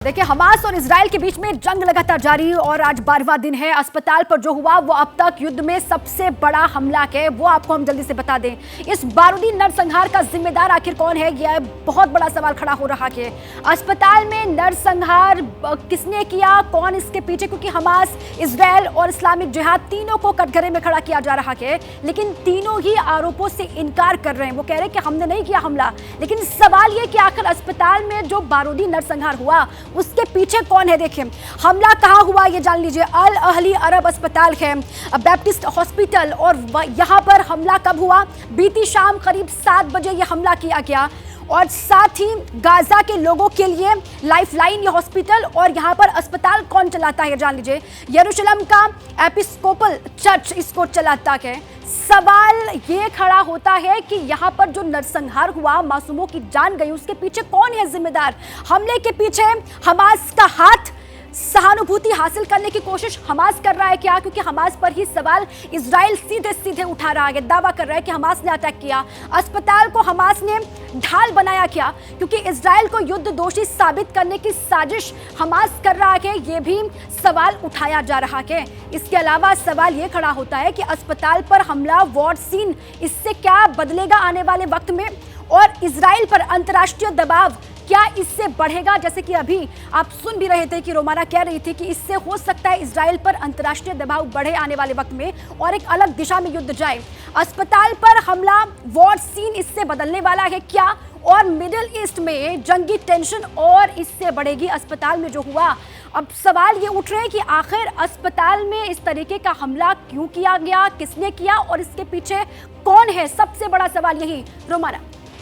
देखिए, हमास और इजराइल के बीच में जंग लगातार जारी और आज 12वां दिन है। अस्पताल पर जो हुआ वो अब तक युद्ध में सबसे बड़ा हमला है, वो आपको हम जल्दी से बता दें। इस बारूदी नरसंहार का जिम्मेदार आखिर कौन है, यह बहुत बड़ा सवाल खड़ा हो रहा है। अस्पताल में नरसंहार किसने किया, कौन इसके पीछे, क्योंकि हमास, इजराइल और इस्लामिक जिहाद तीनों को कटघरे में खड़ा किया जा रहा है, लेकिन तीनों ही आरोपों से इनकार कर रहे हैं। वो कह रहे हैं कि हमने नहीं किया हमला, लेकिन सवाल ये कि आखिर अस्पताल में जो बारूदी नरसंहार हुआ उसके पीछे कौन है। देखिए, हमला कहां हुआ ये जान लीजिए। अल अहली अरब अस्पताल है, बैप्टिस्ट हॉस्पिटल, और यहां पर हमला कब हुआ? बीती शाम करीब 7 बजे यह हमला किया गया। और साथ ही गाजा के लोगों के लिए लाइफलाइन ये हॉस्पिटल और यहाँ पर अस्पताल कौन चलाता है जान लीजिए। यरूशलेम का एपिस्कोपल चर्च इसको चलाता है। सवाल ये खड़ा होता है कि यहाँ पर जो नरसंहार हुआ, मासूमों की जान गई, उसके पीछे कौन है जिम्मेदार? हमले के पीछे हमास का हाथ? सहानुभूति हासिल करने की कोशिश हमास कर रहा है क्या? क्योंकि हमास पर ही सवाल इजराइल सीधे सीधे उठा रहा है, दावा कर रहा है कि हमास ने अटैक किया। अस्पताल को हमास ने ढाल बनाया क्या? क्योंकि इजराइल को युद्ध दोषी साबित करने की साजिश हमास कर रहा है, ये भी सवाल उठाया जा रहा है। इसके अलावा सवाल ये खड़ा होता है कि अस्पताल पर हमला, वॉर सीन, इससे क्या बदलेगा आने वाले वक्त में? और इजराइल पर अंतर्राष्ट्रीय दबाव क्या इससे बढ़ेगा? जैसे कि अभी आप सुन भी रहे थे कि रोमाना कह रही थी कि इससे हो सकता है इजराइल पर अंतर्राष्ट्रीय दबाव बढ़े आने वाले वक्त में और एक अलग दिशा में युद्ध जाए। अस्पताल पर हमला, वॉर सीन, इससे बदलने वाला है क्या? और मिडिल ईस्ट में जंगी टेंशन और इससे बढ़ेगी अस्पताल में जो हुआ। अब सवाल ये उठ रहे हैं कि आखिर अस्पताल में इस तरीके का हमला क्यों किया गया, किसने किया और इसके पीछे कौन है? सबसे बड़ा सवाल यही। रोमाना,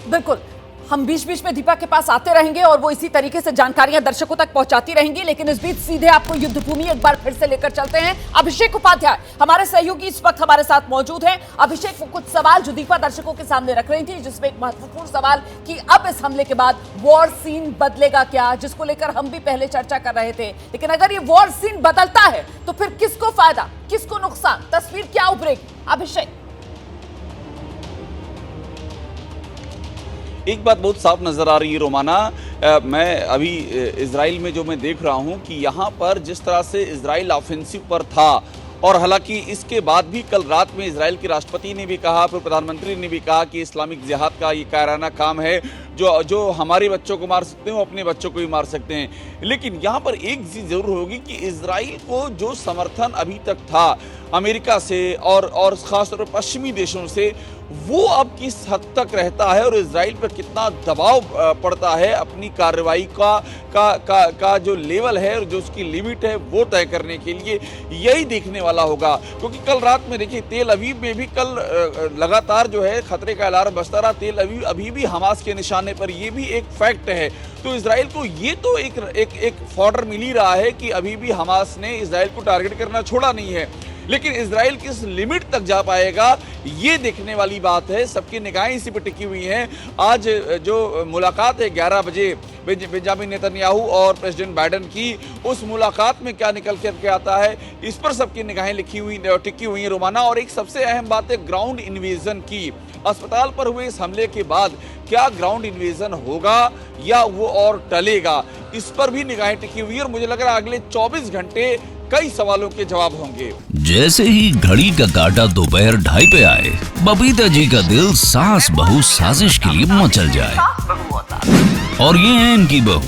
बिल्कुल, हम बीच बीच में दीपा के पास आते रहेंगे और वो इसी तरीके से जानकारियां दर्शकों तक पहुंचाती रहेंगी, लेकिन इस बीच सीधे आपको युद्ध भूमि एक बार फिर से लेकर चलते हैं। अभिषेक उपाध्याय हमारे सहयोगी इस वक्त हमारे साथ मौजूद हैं। अभिषेक, वो कुछ सवाल जो दीपा दर्शकों के सामने रख रही थी, जिसमें एक महत्वपूर्ण सवाल कि अब इस हमले के बाद वॉर सीन बदलेगा क्या, जिसको लेकर हम भी पहले चर्चा कर रहे थे। लेकिन अगर ये वॉर सीन बदलता है तो फिर किसको फायदा, किसको नुकसान, तस्वीर क्या उभरेगी? अभिषेक, एक बात बहुत साफ नज़र आ रही है रोमाना, मैं अभी इजराइल में जो मैं देख रहा हूं कि यहाँ पर जिस तरह से इजराइल ऑफेंसिव पर था, और हालांकि इसके बाद भी कल रात में इजराइल के राष्ट्रपति ने भी कहा, फिर प्रधानमंत्री ने भी कहा कि इस्लामिक जिहाद का ये कायराना काम है, जो हमारे बच्चों को मार सकते हैं वो अपने बच्चों को भी मार सकते हैं। लेकिन यहाँ पर एक चीज़ जरूर होगी कि इजराइल को जो समर्थन अभी तक था अमेरिका से और ख़ासतौर पर पश्चिमी देशों से, वो अब किस हद तक रहता है और इजराइल पर कितना दबाव पड़ता है अपनी कार्रवाई का जो लेवल है और जो उसकी लिमिट है वो तय करने के लिए, यही देखने वाला होगा। क्योंकि कल रात में देखिए तेल अवीव में भी कल लगातार जो है खतरे का अलार्म बजता रहा। तेल अवीव अभी भी हमास के निशाने पर, ये भी एक फैक्ट है। तो इजराइल को ये तो एक फॉर्डर मिल ही रहा है कि अभी भी हमास ने इजराइल को टारगेट करना छोड़ा नहीं है, लेकिन इजराइल किस लिमिट तक जा पाएगा ये देखने वाली बात है। सबकी निगाहें इसी पर टिकी हुई हैं। आज जो मुलाकात है 11 बजे बेंजामिन नेतन्याहू और प्रेसिडेंट बाइडेन की, उस मुलाकात में क्या निकल करके आता है, इस पर सबकी निगाहें टिकी हुई हैं रोमाना। और एक सबसे अहम बात है ग्राउंड इन्वेजन की। अस्पताल पर हुए इस हमले के बाद क्या ग्राउंड इन्वेजन होगा या वो और टलेगा, इस पर भी निगाहें टिकी हुई है। और मुझे लग रहा है अगले 24 घंटे कई सवालों के जवाब होंगे। जैसे ही घड़ी का काटा दोपहर 2:30 पे आए, बबीता जी का दिल सास बहू साजिश के लिए मचल जाए। और ये है इनकी बहू,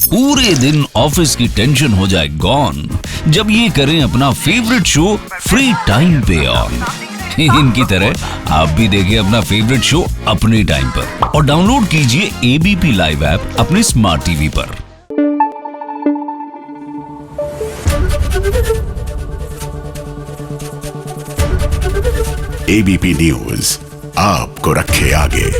पूरे दिन ऑफिस की टेंशन हो जाए गॉन जब ये करें अपना फेवरेट शो फ्री टाइम पे ऑन। इनकी तरह आप भी देखिए अपना फेवरेट शो अपने टाइम पर और डाउनलोड कीजिए एबीपी लाइव ऐप अपने स्मार्ट टीवी पर। एबीपी न्यूज आपको रखे आगे।